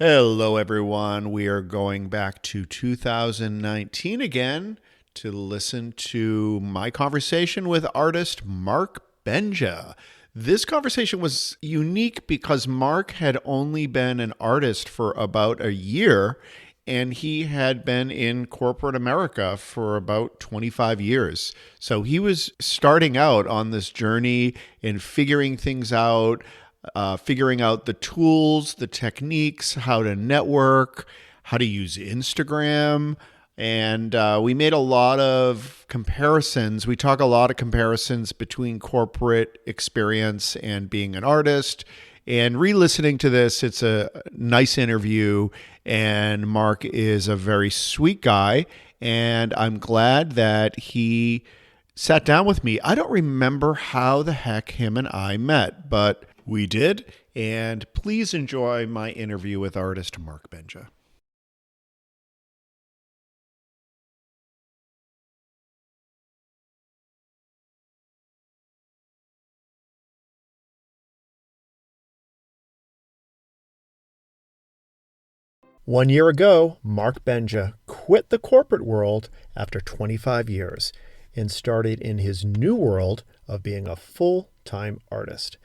Hello, everyone. We are going back to 2019 again to listen to my conversation with artist Marc Benja. This conversation was unique because Marc had only been an artist for about a year, and he had been in corporate America for about 25 years. So he was starting out on this journey and figuring out the tools, the techniques, how to network, how to use Instagram. And we made a lot of comparisons. We talk a lot of comparisons between corporate experience and being an artist. And re-listening to this, it's a nice interview. And Marc is a very sweet guy. And I'm glad that he sat down with me. I don't remember how the heck him and I met, but we did. And please enjoy my interview with artist Marc Benja. One year ago, Marc Benja quit the corporate world after 25 years and started in his new world of being a full-time artist.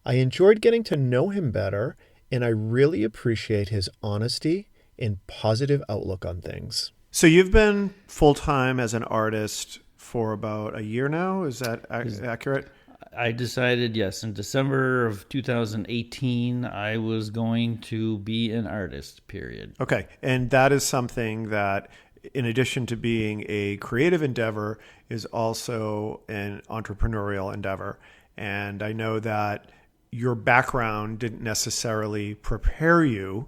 I enjoyed getting to know him better, and I really appreciate his honesty and positive outlook on things. So you've been full-time as an artist for about a year now. Is that accurate? I decided, yes, in December of 2018, I was going to be an artist, period. Okay. And that is something that, in addition to being a creative endeavor, is also an entrepreneurial endeavor. And I know that your background didn't necessarily prepare you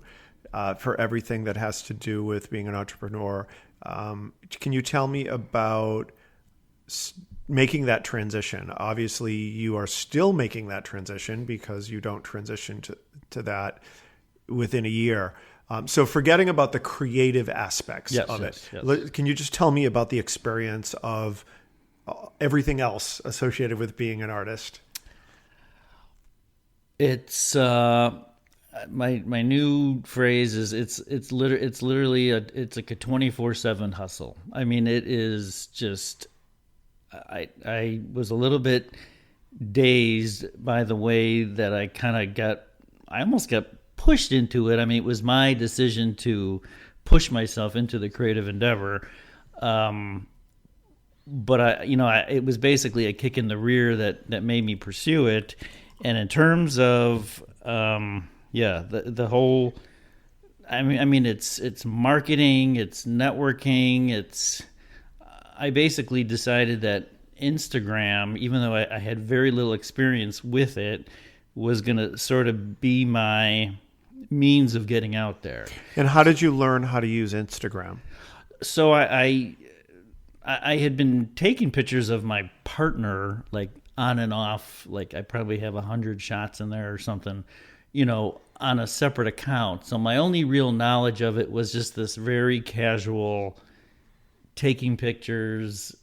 for everything that has to do with being an entrepreneur. Can you tell me about making that transition? Obviously, you are still making that transition because you don't transition to that within a year. So forgetting about the creative aspects of it, yes. Can you just tell me about the experience of everything else associated with being an artist? It's my new phrase is it's literally it's like a 24/7 hustle. I mean, it is just. I was a little bit dazed by the way that I almost got pushed into it. I mean, it was my decision to push myself into the creative endeavor. But it was basically a kick in the rear that made me pursue it. And in terms of, the whole, I mean, it's marketing, it's networking, I basically decided that Instagram, even though I had very little experience with it, was going to sort of be my means of getting out there. And how did you learn how to use Instagram? So I had been taking pictures of my partner, like on and off, like I probably have 100 shots in there or something, on a separate account. So my only real knowledge of it was just this very casual taking pictures,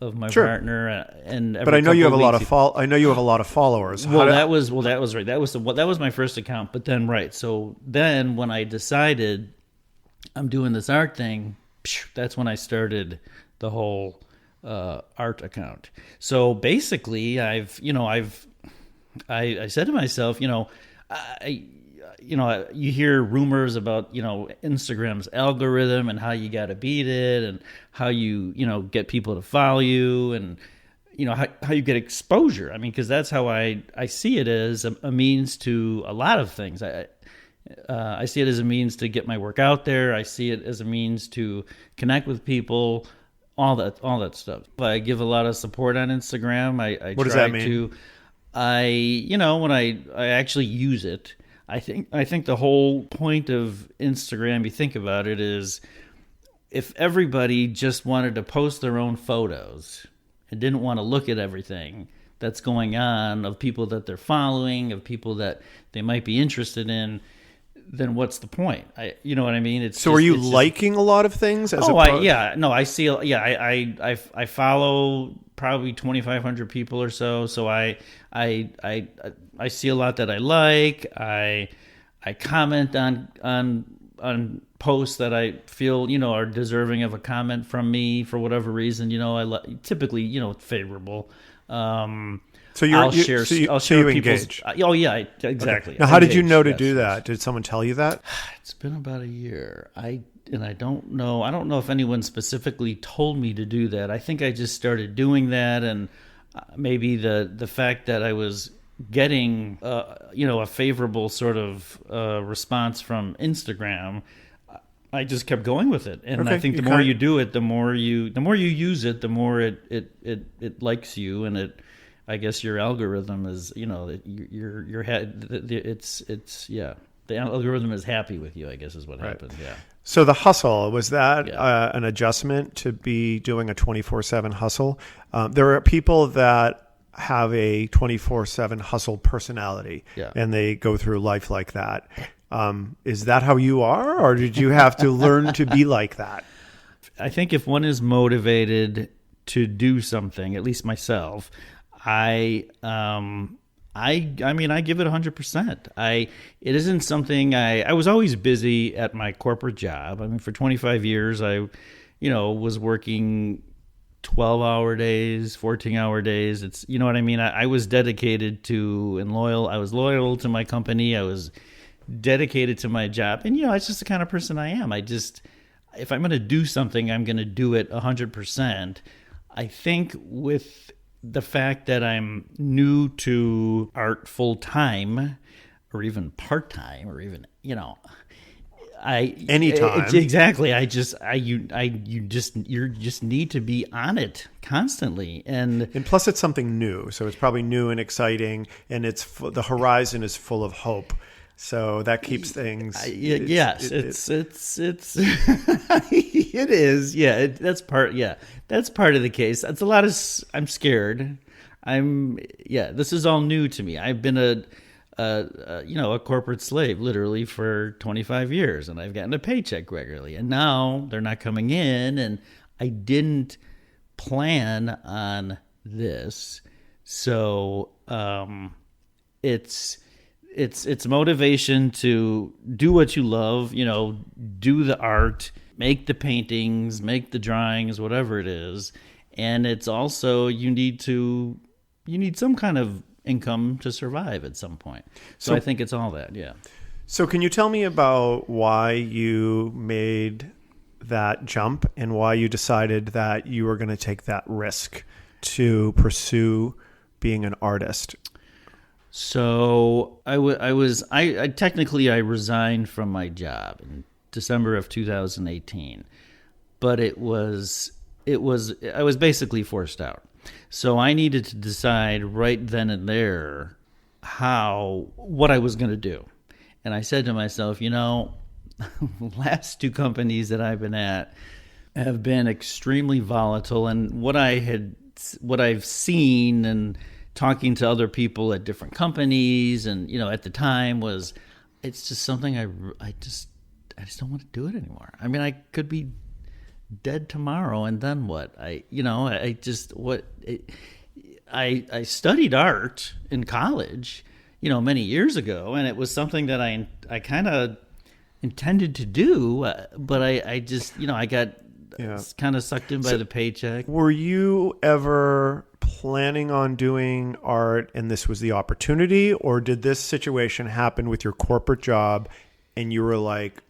of my partner, and but I know you have a lot of I know you have a lot of followers. That was right. That was my first account. But then so then when I decided I'm doing this art thing, that's when I started the whole art account. So basically, I said to myself, you hear rumors about, Instagram's algorithm and how you got to beat it and how you, get people to follow you and, how you get exposure. I mean, because that's how I see it as a means to a lot of things. I see it as a means to get my work out there. I see it as a means to connect with people, all that stuff. But I give a lot of support on Instagram. What does that mean? When I actually use it, I think the whole point of Instagram, you think about it, is if everybody just wanted to post their own photos and didn't want to look at everything that's going on of people that they're following, of people that they might be interested in, then what's the point? You know what I mean? Are you liking a lot of things? I see. I follow probably 2,500 people or so. So I see a lot that I like. I I comment on posts that I feel, are deserving of a comment from me for whatever reason. Typically, favorable. So I'll share you people's. engage. Oh yeah, exactly. Okay. Now, how did you know to Yes, do yes. that? Did someone tell you that? It's been about a year. I don't know. I don't know if anyone specifically told me to do that. I think I just started doing that, and maybe the fact that I was getting a favorable sort of response from Instagram, I just kept going with it. And I think the more you do it, the more you use it, the more it likes you, and I guess your algorithm is, your head, the algorithm is happy with you, I guess is what happens. Yeah. So the hustle, was that an adjustment to be doing a 24/7 hustle? There are people that have a 24/7 hustle personality, and they go through life like that. Is that how you are, or did you have to learn to be like that? I think if one is motivated to do something, at least myself, I mean, I give it 100%. It isn't something I was always busy at my corporate job. I mean, for 25 years, I, was working 12-hour days, 14-hour days. It's, you know what I mean? I was dedicated to and loyal. I was loyal to my company. I was dedicated to my job. And, it's just the kind of person I am. If I'm going to do something, I'm going to do it 100%. I think with the fact that I'm new to art full time, or even part time, or even anytime. Exactly. You just need to be on it constantly, and plus it's something new, so it's probably new and exciting, and the horizon is full of hope. So that keeps things. Yes, it's it is. Yeah, that's part. Yeah, that's part of the case. It's a lot of. I'm scared. This is all new to me. I've been a corporate slave literally for 25 years, and I've gotten a paycheck regularly, and now they're not coming in, and I didn't plan on this, so it's motivation to do what you love, do the art, make the paintings, make the drawings, whatever it is. And it's also, you need some kind of income to survive at some point. So I think it's all that, yeah. So can you tell me about why you made that jump and why you decided that you were going to take that risk to pursue being an artist? So I technically resigned from my job in December of 2018, but I was basically forced out. So I needed to decide right then and there what I was going to do. And I said to myself, last two companies that I've been at have been extremely volatile, and what I've seen and talking to other people at different companies, and at the time it's just something I just don't want to do it anymore. I mean, I could be dead tomorrow, and then what? I studied art in college, many years ago, and it was something that I kind of intended to do, but I just I got kind of sucked in by the paycheck. Were you ever planning on doing art and this was the opportunity, or did this situation happen with your corporate job and you were like,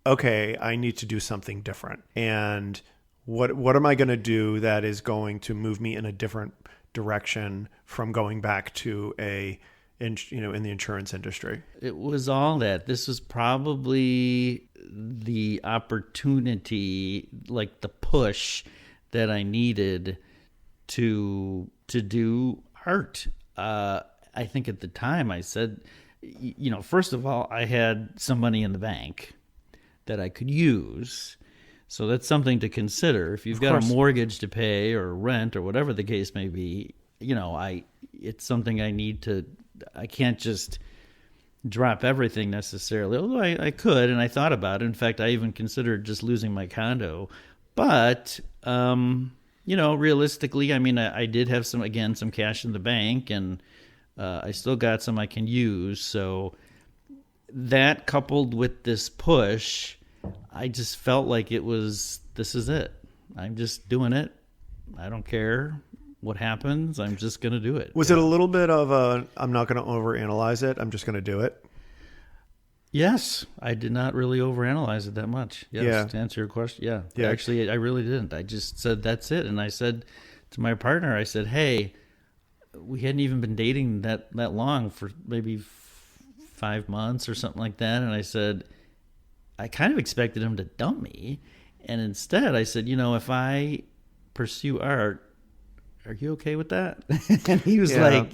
okay, I need to do something different, and what am I going to do that is going to move me in a different direction from going back to in the insurance industry? It was all that. This was probably the opportunity, like the push that I needed to do art. I think at the time I said, first of all, I had some money in the bank that I could use. So that's something to consider. If you've got a mortgage to pay or rent or whatever the case may be, it's something I can't just drop everything necessarily, although I could, and I thought about it. In fact, I even considered just losing my condo. But, realistically, I mean, I did have some cash in the bank, and I still got some I can use. So that coupled with this push, I just felt like this is it. I'm just doing it. I don't care what happens. I'm just going to do it. Was it a little bit of I'm not going to overanalyze it. I'm just going to do it? Yes. I did not really overanalyze it that much. Yes. Yeah. To answer your question. Yeah. Actually, I really didn't. I just said, that's it. And I said to my partner, I said, hey, we hadn't even been dating that long, for maybe 5 months or something like that. And I said, I kind of expected him to dump me. And instead I said, if I pursue art, are you okay with that? And he was like,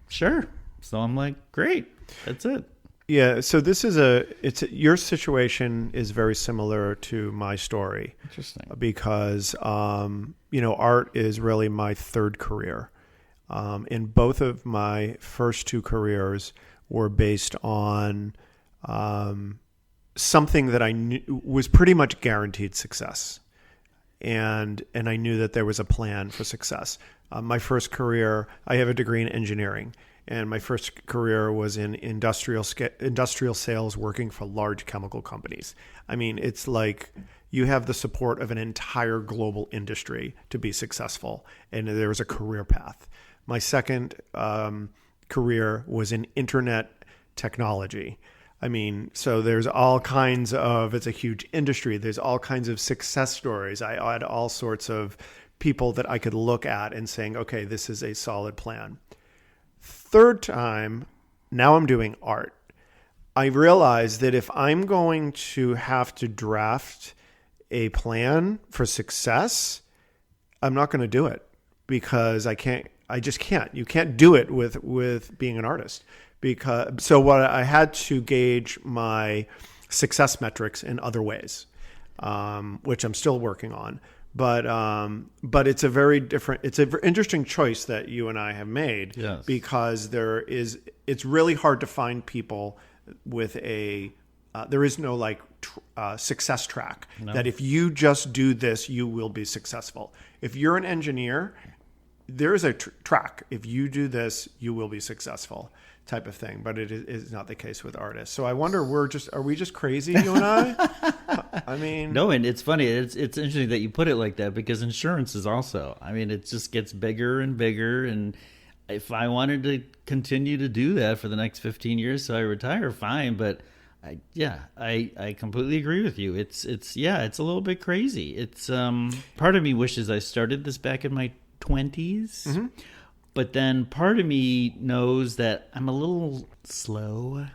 sure. So I'm like, great. That's it. Yeah. So this is your situation is very similar to my story. Interesting. Because, art is really my third career. And both of my first two careers were based on something that I knew was pretty much guaranteed success. And I knew that there was a plan for success. My first career, I have a degree in engineering, and my first career was in industrial sales, working for large chemical companies. I mean, it's like you have the support of an entire global industry to be successful, and there was a career path. My second career was in internet technology. I mean, so there's all kinds of, it's a huge industry. There's all kinds of success stories. I had all sorts of people that I could look at and saying, okay, this is a solid plan. Third time, now I'm doing art. I realized that if I'm going to have to draft a plan for success, I'm not going to do it because I just can't. You can't do it with being an artist. So what I had to gauge my success metrics in other ways, which I'm still working on. But it's a very different. It's an interesting choice that you and I have made. Yes. Because it's really hard to find people with there is no success track. No. That if you just do this, you will be successful. If you're an engineer, there is a track. If you do this, you will be successful, type of thing. But it is not the case with artists. So I wonder, are we just crazy, you and I? I mean, no. And it's funny. It's interesting that you put it like that, because insurance is also. I mean, it just gets bigger and bigger. And if I wanted to continue to do that for the next 15 years, so I retire, fine. But I completely agree with you. It's a little bit crazy. It's part of me wishes I started this back in my 20s. Mm-hmm. But then part of me knows that I'm a little slow.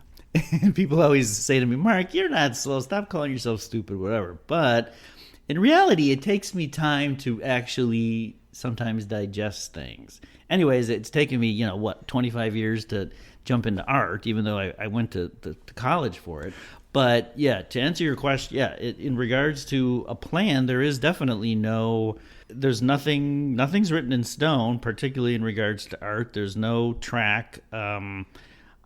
And people always say to me, Mark, you're not slow. Stop calling yourself stupid, whatever. But in reality, it takes me time to actually sometimes digest things. Anyways, it's taken me, 25 years to jump into art, even though I went to college for it. But to answer your question, in regards to a plan, there is definitely nothing's written in stone, particularly in regards to art. There's no track.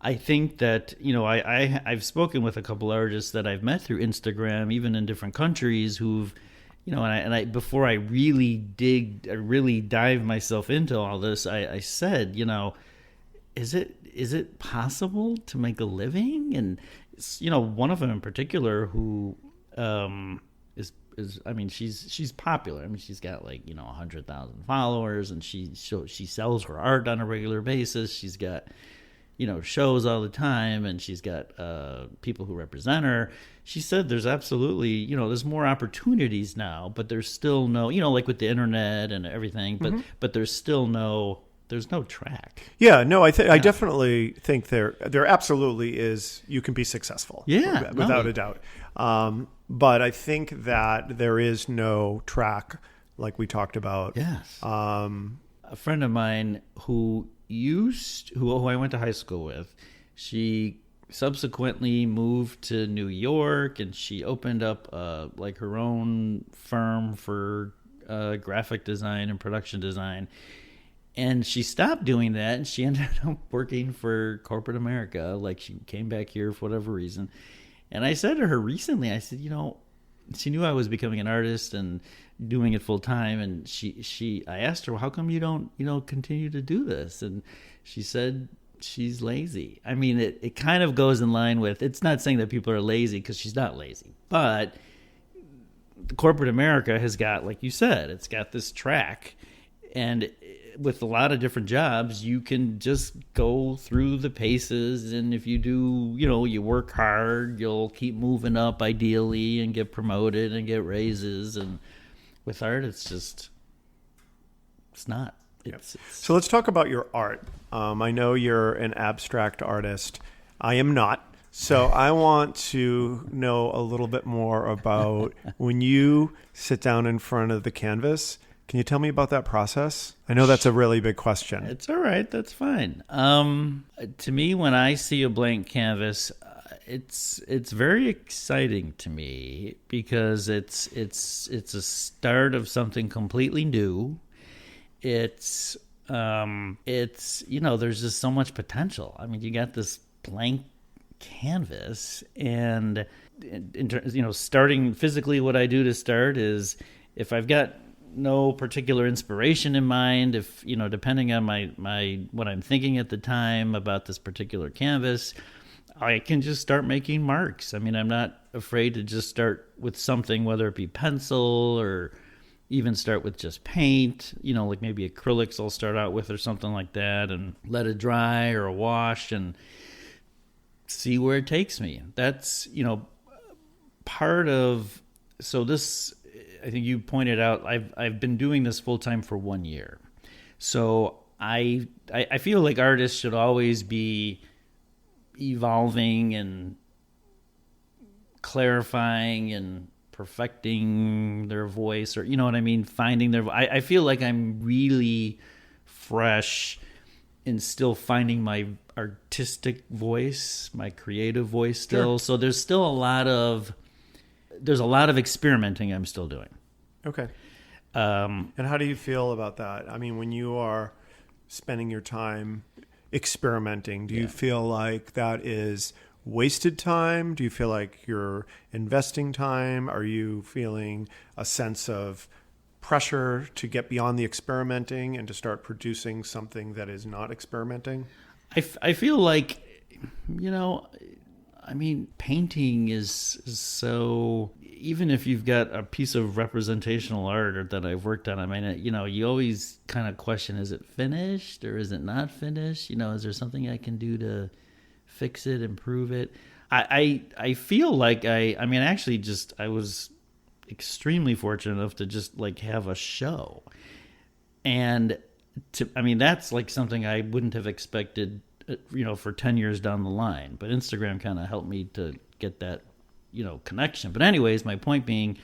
I think that, I've spoken with a couple artists that I've met through Instagram, even in different countries, who've, before I really dive myself into all this, I said, is it possible to make a living? And, one of them in particular who is she's popular. I mean, she's got 100,000 followers, and she sells her art on a regular basis. She's got, shows all the time, and she's got people who represent her. She said there's absolutely, there's more opportunities now, but there's still no, like with the internet and everything, but there's still there's no track. Yeah, no, I definitely think there absolutely is. You can be successful, without a doubt. But I think that there is no track, like we talked about. Yes. A friend of mine who I went to high school with, she subsequently moved to New York, and she opened up her own firm for graphic design and production design. And she stopped doing that, and she ended up working for corporate America. She came back here for whatever reason. And I said to her recently, I said, she knew I was becoming an artist and doing it full time. And I asked her, well, how come you don't, continue to do this? And she said, she's lazy. I mean, it kind of goes in line with, it's not saying that people are lazy because she's not lazy, but the corporate America has got, like you said, it's got this track, and with a lot of different jobs, you can just go through the paces, and if you do, you work hard, you'll keep moving up ideally and get promoted and get raises. And with art, it's not. So let's talk about your art. I know you're an abstract artist. I am not. So I want to know a little bit more about when you sit down in front of the canvas. Can you tell me about that process? I know that's a really big question. It's all right. That's fine. To me, when I see a blank canvas, it's very exciting to me because it's a start of something completely new. It's there's just so much potential. I mean, you got this blank canvas, and starting physically, what I do to start is, if I've got no particular inspiration in mind, if depending on my what I'm thinking at the time about this particular canvas, I can just start making marks. I mean, I'm not afraid to just start with something, whether it be pencil or even start with just paint, like maybe acrylics I'll start out with or something like that, and let it dry or a wash and see where it takes me. That's, part of, so this, I think you pointed out, I've been doing this full time for 1 year. So I feel like artists should always be evolving and clarifying and perfecting their voice, or what I mean, finding their I feel like I'm really fresh and still finding my artistic voice, my creative voice still. Sure. So there's still a lot of experimenting I'm still doing. Okay. And how do you feel about that? I mean, when you are spending your time experimenting, do you feel like that is wasted time? Do you feel like you're investing time? Are you feeling a sense of pressure to get beyond the experimenting and to start producing something that is not experimenting? I feel like, I mean, painting is so, even if you've got a piece of representational art that I've worked on, I mean, you always kind of question, is it finished or is it not finished? Is there something I can do to fix it, improve it? I feel like I was extremely fortunate enough to just like have a show, and that's like something I wouldn't have expected, for 10 years down the line. But Instagram kind of helped me to get that, connection. But anyways, my point being,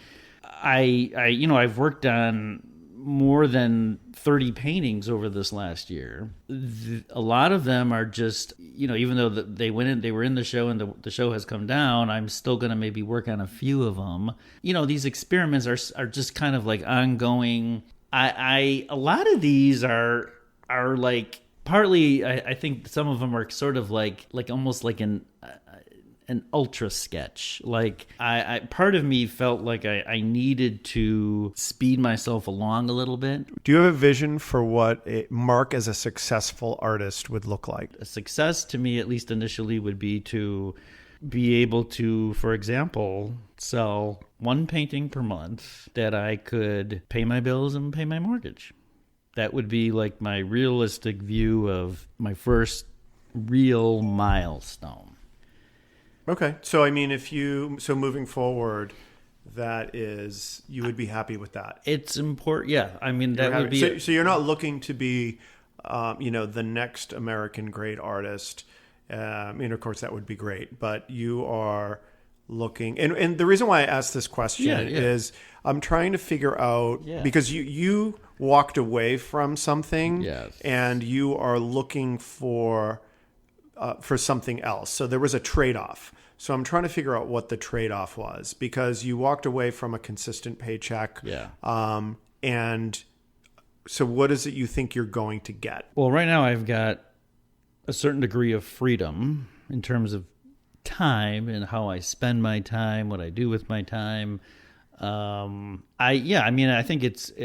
I've worked on more than 30 paintings over this last year. A lot of them are just, even though they were in the show and the show has come down, I'm still going to maybe work on a few of them. These experiments are just kind of like ongoing. A lot of these are like, partly, I think some of them are sort of like almost like an ultra sketch. Like I part of me felt like I needed to speed myself along a little bit. Do you have a vision for what Marc as a successful artist would look like? A success to me, at least initially, would be to be able to, for example, sell one painting per month that I could pay my bills and pay my mortgage. That would be like my realistic view of my first real milestone. Okay. So, I mean, moving forward, you would be happy with that. It's important. Yeah. I mean, that would be. So you're not looking to be, the next American great artist. Of course that would be great, but you are looking, and the reason why I asked this question is I'm trying to figure out, because you walked away from something, and you are looking for something else. So there was a trade-off. So I'm trying to figure out what the trade-off was, because you walked away from a consistent paycheck. Yeah. And so what is it you think you're going to get? Well, right now I've got a certain degree of freedom in terms of time and how I spend my time, what I do with my time. I think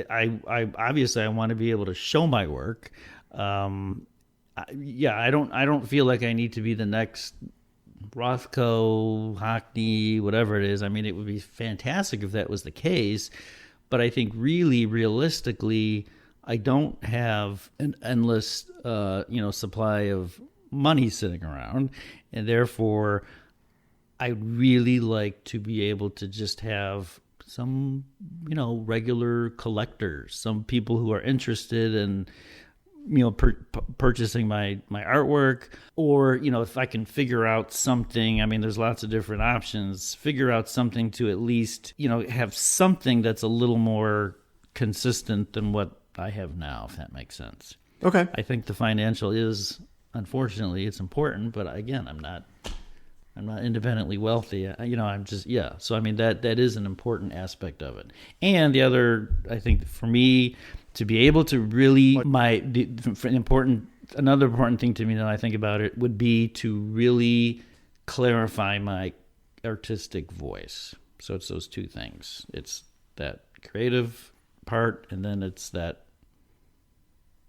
I obviously I want to be able to show my work. I don't feel like I need to be the next Rothko, Hockney, whatever it is. I mean, it would be fantastic if that was the case, but I think really realistically, I don't have an endless, supply of money sitting around, and therefore, I'd really like to be able to just have some, regular collectors, some people who are interested in, purchasing my artwork, or, if I can figure out something, I mean, there's lots of different options, figure out something to at least, have something that's a little more consistent than what I have now, if that makes sense. Okay. I think the financial is, unfortunately, it's important, but again, I'm not independently wealthy. I'm just, So, I mean, that is an important aspect of it. And the other, I think for me, to be able to really, another important thing to me that I think about it would be to really clarify my artistic voice. So it's those two things. It's that creative part, and then it's that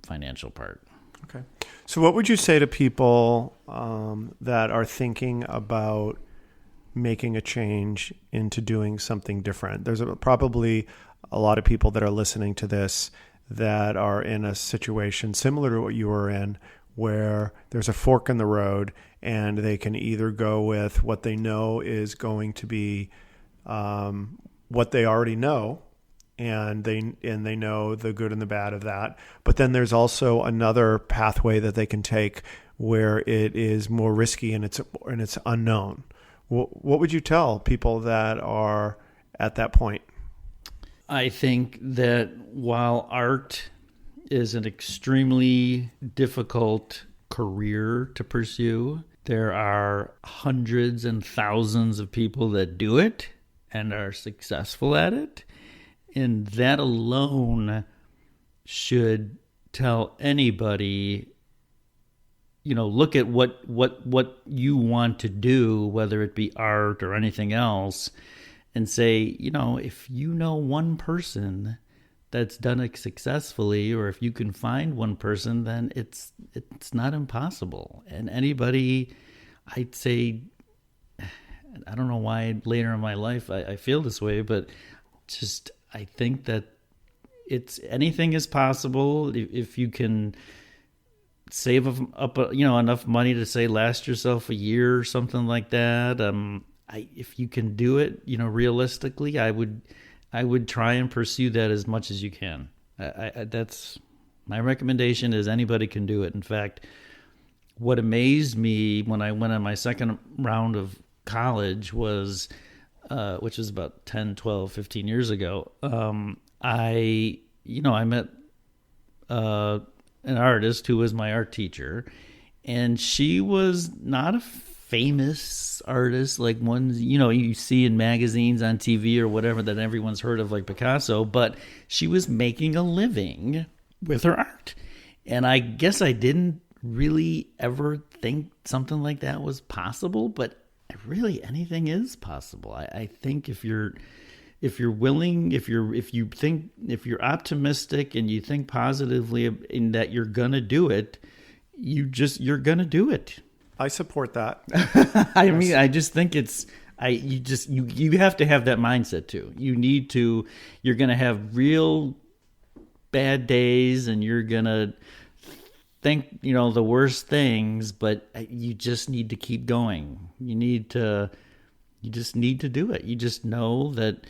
financial part. Okay. So what would you say to people that are thinking about making a change into doing something different? There's probably a lot of people that are listening to this that are in a situation similar to what you were in, where there's a fork in the road and they can either go with what they know is going to be what they already know, and they know the good and the bad of that. But then there's also another pathway that they can take where it is more risky and it's unknown. What would you tell people that are at that point? I think that while art is an extremely difficult career to pursue, there are hundreds and thousands of people that do it and are successful at it. And that alone should tell anybody, look at what you want to do, whether it be art or anything else, and say, if you know one person that's done it successfully, or if you can find one person, then it's not impossible. And anybody, I'd say, I don't know why later in my life I feel this way, but just I think that anything is possible if you can save up enough money to say last yourself a year or something like that. If you can do it, realistically, I would try and pursue that as much as you can. That's my recommendation. Is anybody can do it. In fact, what amazed me when I went on my second round of college was, which was about 10, 12, 15 years ago, I met an artist who was my art teacher, and she was not a famous artist like ones you see in magazines, on TV or whatever that everyone's heard of, like Picasso, but she was making a living with her art. And I guess I didn't really ever think something like that was possible, but really anything is possible. I think if you're willing, if you're optimistic and you think positively in that you're gonna do it, you're gonna do it. I support that. I mean, I just think you have to have that mindset too. You're going to have real bad days and you're going to think, the worst things, but you just need to keep going. You just need to do it. You just know that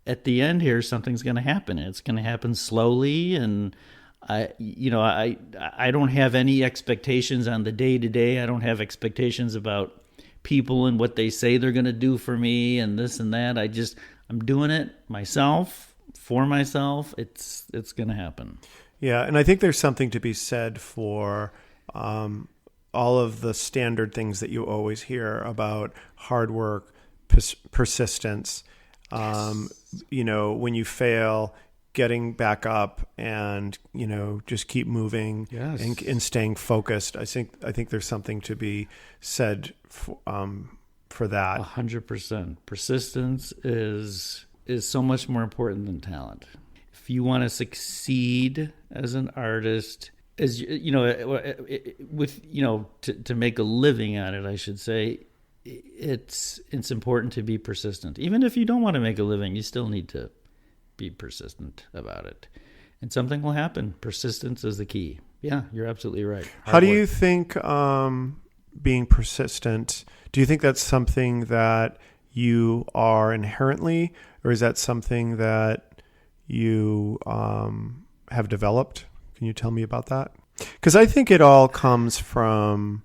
at the end here, something's going to happen. It's going to happen slowly, and I don't have any expectations on the day to day. I don't have expectations about people and what they say they're going to do for me and this and that. I'm doing it myself, for myself. It's going to happen. Yeah. And I think there's something to be said for, all of the standard things that you always hear about hard work, persistence, Yes. When you fail, getting back up and, just keep moving. Yes. and staying focused. I think there's something to be said for that. 100%. Persistence is so much more important than talent. If you want to succeed as an artist, as you know, with to make a living at it, I should say, it's important to be persistent. Even if you don't want to make a living, you still need to be persistent about it, and something will happen. Persistence is the key. Yeah, you're absolutely right. How do you think being persistent? Do you think that's something that you are inherently, or is that something that you have developed? Can you tell me about that? Because I think it all comes from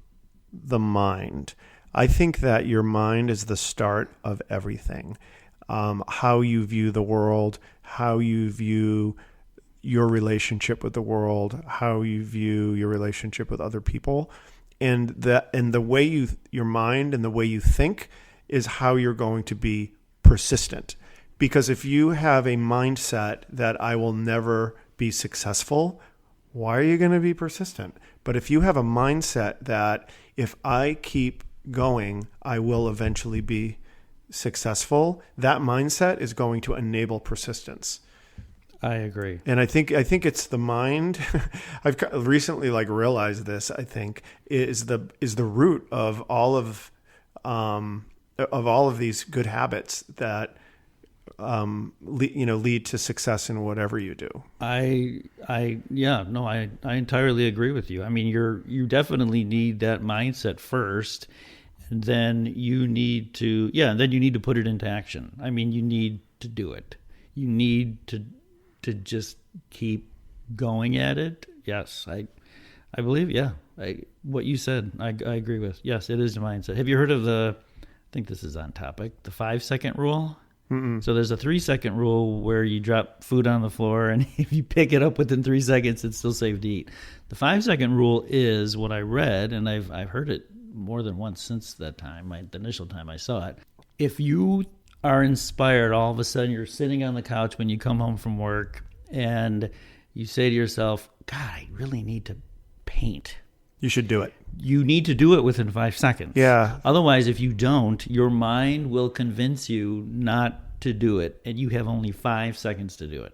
the mind. I think that your mind is the start of everything. How you view the world, how you view your relationship with the world, how you view your relationship with other people, and the way your mind and the way you think is how you're going to be persistent. Because if you have a mindset that I will never be successful, why are you going to be persistent? But if you have a mindset that if I keep going, I will eventually be successful, that mindset is going to enable persistence. I agree. And I think it's the mind. I've recently realized this. I think is the root of all of these good habits that lead to success in whatever you do. I entirely agree with you. I mean, you definitely need that mindset first, and then you need to put it into action. I mean, you need to do it. You need to just keep going at it. Yes, I believe. Yeah, what you said, I agree with. Yes, it is a mindset. Have you heard of I think this is on topic, the 5-second rule? Mm-mm. So there's a 3-second rule where you drop food on the floor, and if you pick it up within 3 seconds, it's still safe to eat. The 5-second rule is what I read, and I've heard it more than once since that time, the initial time I saw it. If you are inspired, all of a sudden you're sitting on the couch when you come home from work, and you say to yourself, God, I really need to paint. You should do it. You need to do it within 5 seconds. Yeah. Otherwise, if you don't, your mind will convince you not to do it, and you have only 5 seconds to do it.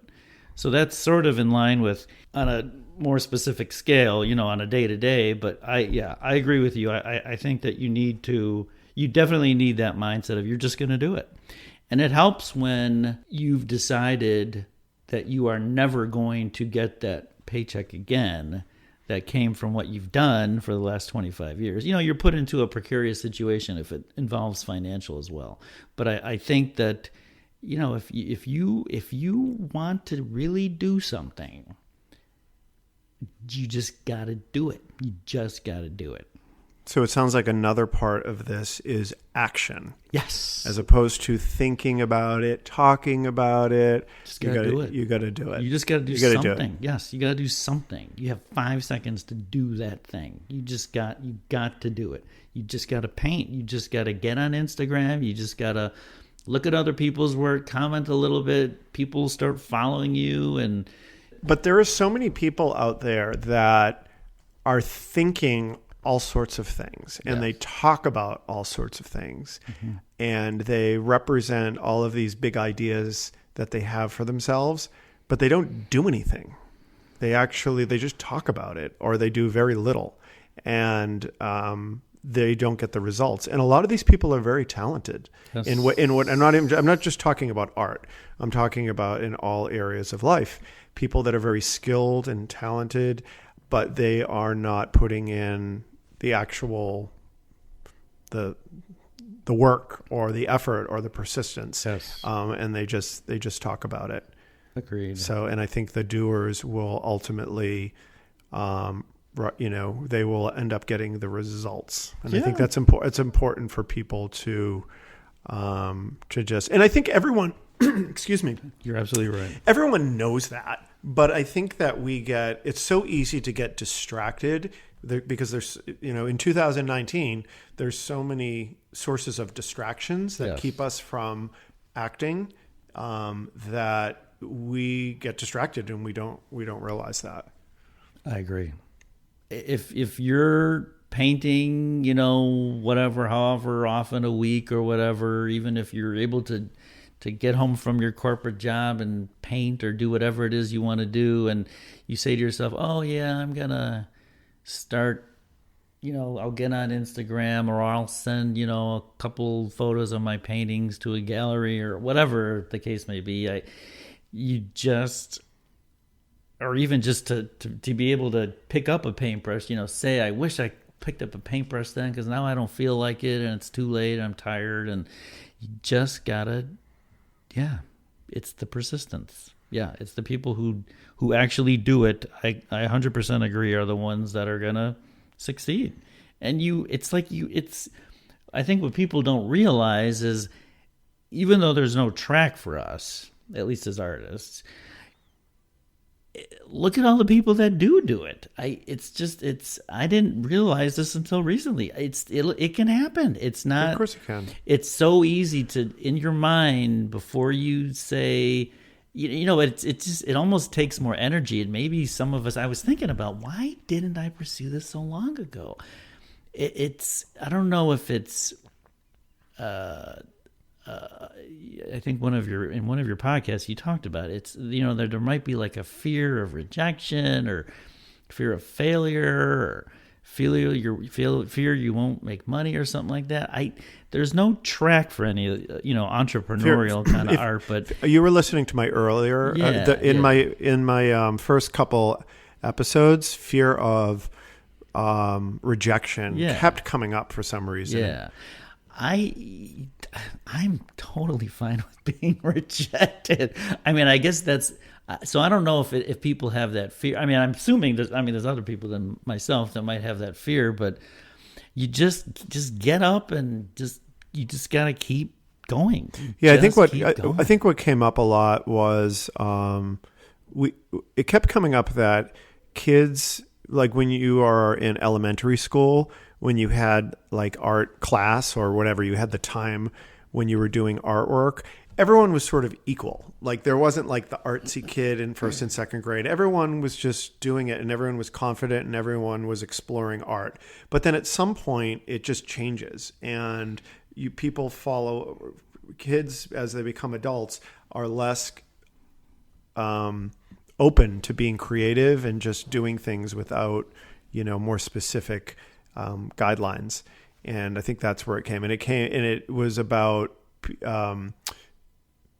So that's sort of in line with, on a more specific scale, on a day-to-day, but I agree with you. I think that you definitely need that mindset of you're just going to do it. And it helps when you've decided that you are never going to get that paycheck again that came from what you've done for the last 25 years. You're put into a precarious situation if it involves financial as well. But I think that, if you want to really do something, you just got to do it. You just got to do it. So it sounds like another part of this is action. Yes. As opposed to thinking about it, talking about it. Just got to do it. You got to do it. You just got to do something. Yes, you got to do something. You have 5 seconds to do that thing. You got to do it. You just got to paint. You just got to get on Instagram. You just got to look at other people's work, comment a little bit. People start following you. But there are so many people out there that are thinking all sorts of things, and they talk about all sorts of things, and they represent all of these big ideas that they have for themselves, but they don't do anything. They just talk about it, or they do very little, and they don't get the results. And a lot of these people are very talented in what I'm not just talking about art. I'm talking about in all areas of life. People that are very skilled and talented, but they are not putting in the actual the work or the effort or the persistence. Yes. And they just talk about it. Agreed. So, and I think the doers will ultimately, they will end up getting the results. And I think that's important. It's important for people to just, and I think everyone, excuse me. You're absolutely right. Everyone knows that, but I think that it's so easy to get distracted because there's, in 2019, there's so many sources of distractions that keep us from acting, that we get distracted and we don't realize that. I agree. If you're painting, however often a week or whatever, even if you're able to to get home from your corporate job and paint or do whatever it is you want to do, and you say to yourself, oh yeah, I'm gonna start, I'll get on Instagram, or I'll send, a couple photos of my paintings to a gallery, or whatever the case may be. Or even just to be able to pick up a paintbrush, say, I wish I picked up a paintbrush then, because now I don't feel like it and it's too late and I'm tired. And you just gotta, it's the persistence. Yeah, it's the people who actually do it. I 100% agree, are the ones that are gonna succeed. And I think what people don't realize is, even though there's no track for us, at least as artists, look at all the people that do it. I didn't realize this until recently. It can happen. It's not. Of course it can. It's so easy to, in your mind, before you say, it almost takes more energy. And maybe some of us, I was thinking about, why didn't I pursue this so long ago? I don't know if it's, I think in one of your podcasts you talked about it. It's there might be like a fear of rejection, or fear of failure, or fear you won't make money, or something like that. There's no track for any entrepreneurial kind of art. But you were listening to my earlier in my first couple episodes, fear of rejection kept coming up for some reason. Yeah. I'm totally fine with being rejected. I mean, I guess that's so. I don't know if people have that fear. I mean, I'm assuming there's other people than myself that might have that fear, but you just get up and you just gotta keep going. Yeah, I think what came up a lot was it kept coming up that kids, like when you are in elementary school, when you had like art class or whatever, you had the time when you were doing artwork, everyone was sort of equal. Like there wasn't like the artsy kid in first and second grade. Everyone was just doing it, and everyone was confident, and everyone was exploring art. But then at some point it just changes, and kids as they become adults are less open to being creative and just doing things without, more specific guidelines. And I think that's where it came. And it was about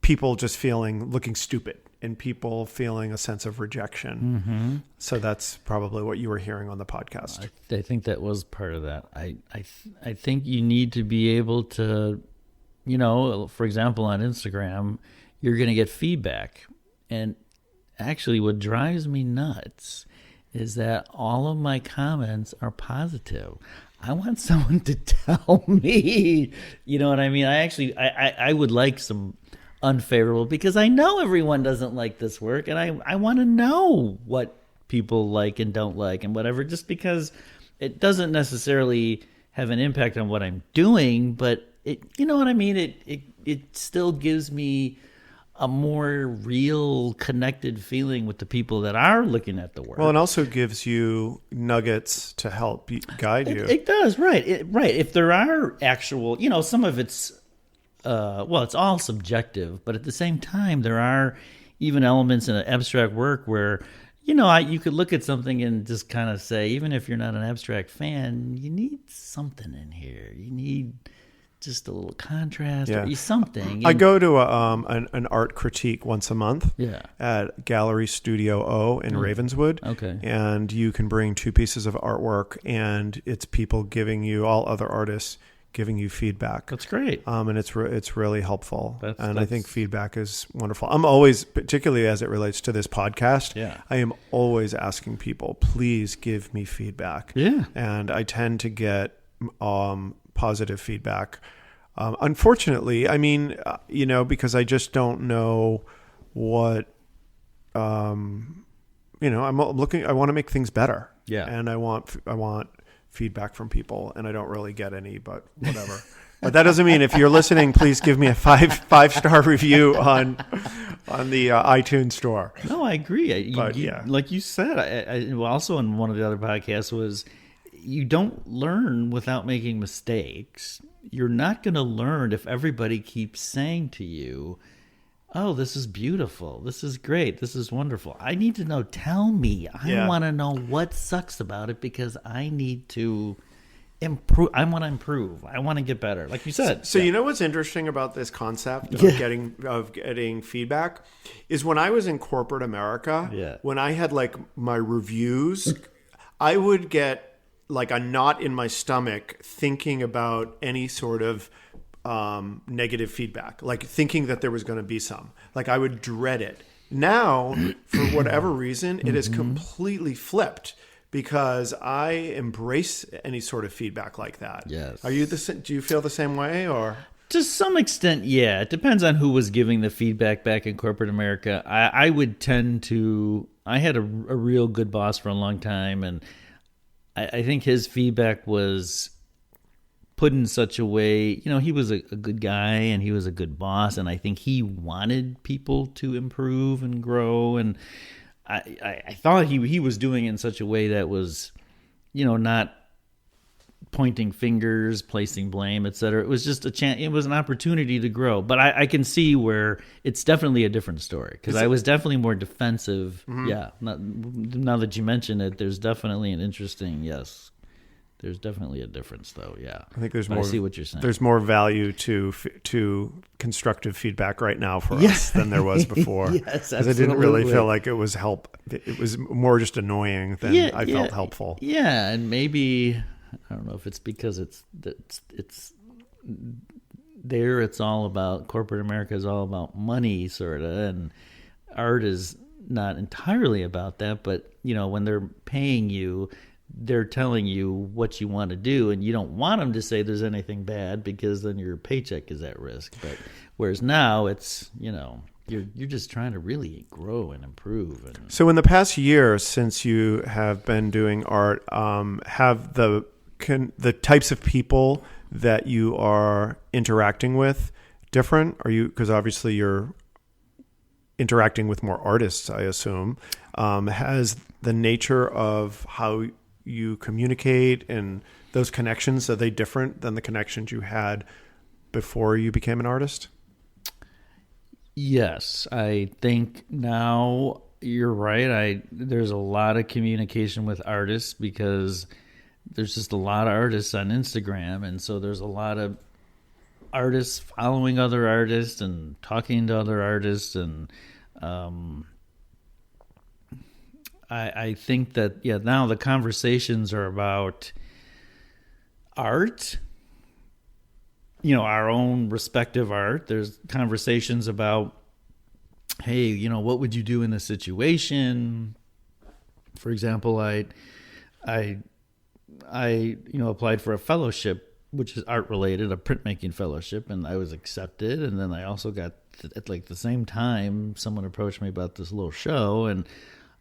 people just looking stupid, and people feeling a sense of rejection. Mm-hmm. So that's probably what you were hearing on the podcast. I think that was part of that. I think you need to be able to, for example, on Instagram, you're going to get feedback. And actually what drives me nuts is that all of my comments are positive. I want someone to tell me, you know what I mean? I would like some unfavorable, because I know everyone doesn't like this work, and I want to know what people like and don't like and whatever, just because it doesn't necessarily have an impact on what I'm doing, but you know what I mean? It still gives me a more real, connected feeling with the people that are looking at the work. Well, it also gives you nuggets to help guide you. It does, right. Right. If there are actual, some of it's, it's all subjective, but at the same time, there are even elements in an abstract work where, you could look at something and just kind of say, even if you're not an abstract fan, you need something in here. You need just a little contrast or something. I go to an art critique once a month at Gallery Studio O in Ravenswood. Okay. And you can bring 2 pieces of artwork, and it's people all other artists giving you feedback. That's great. And it's really helpful. I think feedback is wonderful. I'm always, particularly as it relates to this podcast, I am always asking people, please give me feedback. Yeah. And I tend to get positive feedback. Unfortunately, I mean, because I just don't know what, I'm looking, I want to make things better. Yeah. And I want feedback from people, and I don't really get any, but whatever. But that doesn't mean, if you're listening, please give me a 5-star review on the iTunes store. No, I agree. Like you said, I also on one of the other podcasts was, you don't learn without making mistakes. You're not going to learn if everybody keeps saying to you, oh, this is beautiful. This is great. This is wonderful. I need to know. Tell me. I want to know what sucks about it because I need to improve. I want to improve. I want to get better. Like you said. So you know what's interesting about this concept of getting feedback is when I was in corporate America, when I had like my reviews, I would get like a knot in my stomach thinking about any sort of negative feedback, like thinking that there was going to be some. Like I would dread it. Now, for whatever reason, it is completely flipped because I embrace any sort of feedback like that. Yes. Do you feel the same way, or? To some extent, yeah. It depends on who was giving the feedback back in corporate America. I would tend to. I had a real good boss for a long time, and I think his feedback was put in such a way, he was a good guy and he was a good boss, and I think he wanted people to improve and grow, and I thought he was doing it in such a way that was, not pointing fingers, placing blame, etc. It was just it was an opportunity to grow. But I can see where it's definitely a different story because I was definitely more defensive. Yeah, now that you mention it, there's definitely an interesting, yes. There's definitely a difference, though. Yeah, I think there's more. I see what you're saying. There's more value to constructive feedback right now for us than there was before. Yes, because I didn't really feel like it was help. It was more just annoying than I felt helpful. Yeah, and maybe I don't know if it's because it's there. It's all about corporate America is all about money, sort of, and art is not entirely about that. But when they're paying you, they're telling you what you want to do, and you don't want them to say there's anything bad because then your paycheck is at risk. But whereas now it's, you're just trying to really grow and improve. And so in the past year, since you have been doing art, have the types of people that you are interacting with different? Are you, because obviously you're interacting with more artists, I assume. Has the nature of how you communicate and those connections, are they different than the connections you had before you became an artist? Yes, I think now you're right. There's a lot of communication with artists because there's just a lot of artists on Instagram, and so there's a lot of artists following other artists and talking to other artists, and I think that, now the conversations are about art, our own respective art. There's conversations about, hey, what would you do in this situation? For example, I applied for a fellowship, which is art related, a printmaking fellowship, and I was accepted. And then I also got, at like the same time, someone approached me about this little show, and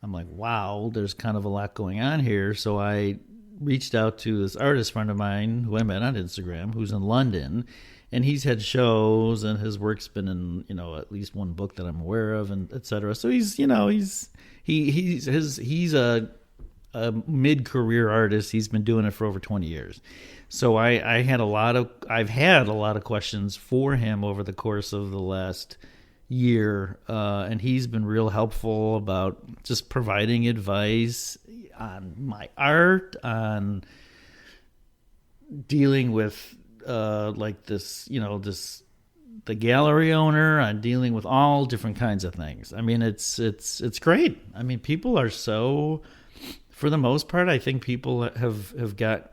I'm like, wow, there's kind of a lot going on here. So I reached out to this artist friend of mine who I met on Instagram, who's in London, and he's had shows, and his work's been in, at least one book that I'm aware of, and et cetera. So he's a mid-career artist. He's been doing it for over 20 years. So I've had a lot of questions for him over the course of the last year, and he's been real helpful about just providing advice on my art, on dealing with the gallery owner, on dealing with all different kinds of things. I mean, it's great. I mean, people are so, for the most part, I think people have got,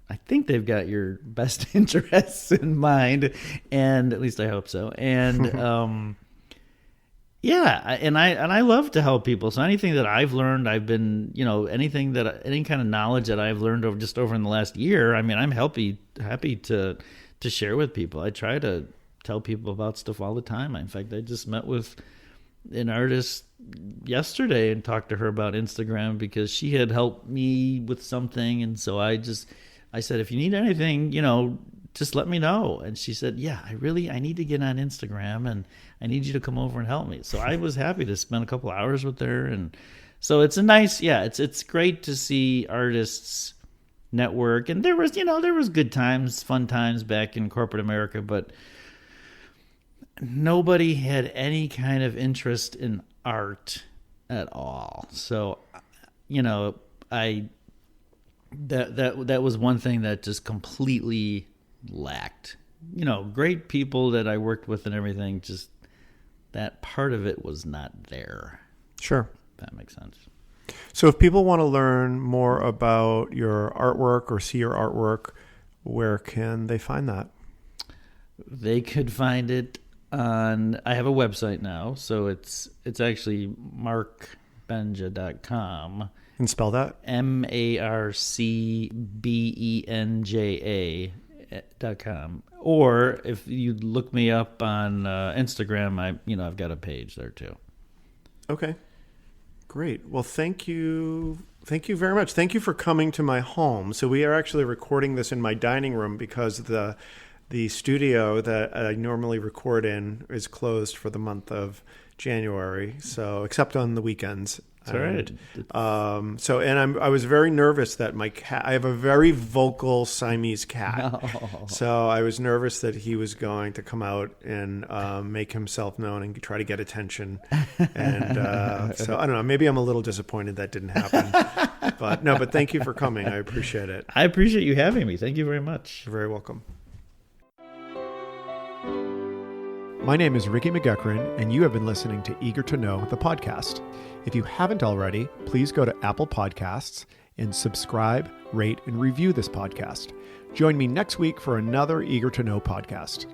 I think they've got your best interests in mind, and at least I hope so. And and I love to help people. So anything that I've learned, I've been, any kind of knowledge that I've learned over in the last year, I mean, I'm happy to share with people. I try to tell people about stuff all the time. In fact, I just met with an artist yesterday and talked to her about Instagram because she had helped me with something, and so I said, if you need anything, just let me know. And she said, yeah, I need to get on Instagram, and I need you to come over and help me. So I was happy to spend a couple hours with her. And so it's a nice, it's great to see artists network. And there was good times, fun times back in corporate America, but nobody had any kind of interest in art at all. So, that was one thing that just completely lacked. Great people that I worked with and everything, just that part of it was not there. Sure. If that makes sense. So if people want to learn more about your artwork or see your artwork, where can they find that? They could find it on, I have a website now, so it's actually marcbenja.com. And spell that? MarcBenja.com. Or if you look me up on Instagram, I've got a page there too. Okay. Great. Well, thank you. Thank you very much. Thank you for coming to my home. So we are actually recording this in my dining room because the studio that I normally record in is closed for the month of January. So except on the weekends. That's all right. I was very nervous that my cat, I have a very vocal Siamese cat. No. So I was nervous that he was going to come out and make himself known and try to get attention. And so I don't know, maybe I'm a little disappointed that didn't happen. But thank you for coming. I appreciate it. I appreciate you having me. Thank you very much. You're very welcome. My name is Ricky McGuckran, and you have been listening to Eager to Know, the podcast. If you haven't already, please go to Apple Podcasts and subscribe, rate, and review this podcast. Join me next week for another Eager to Know podcast.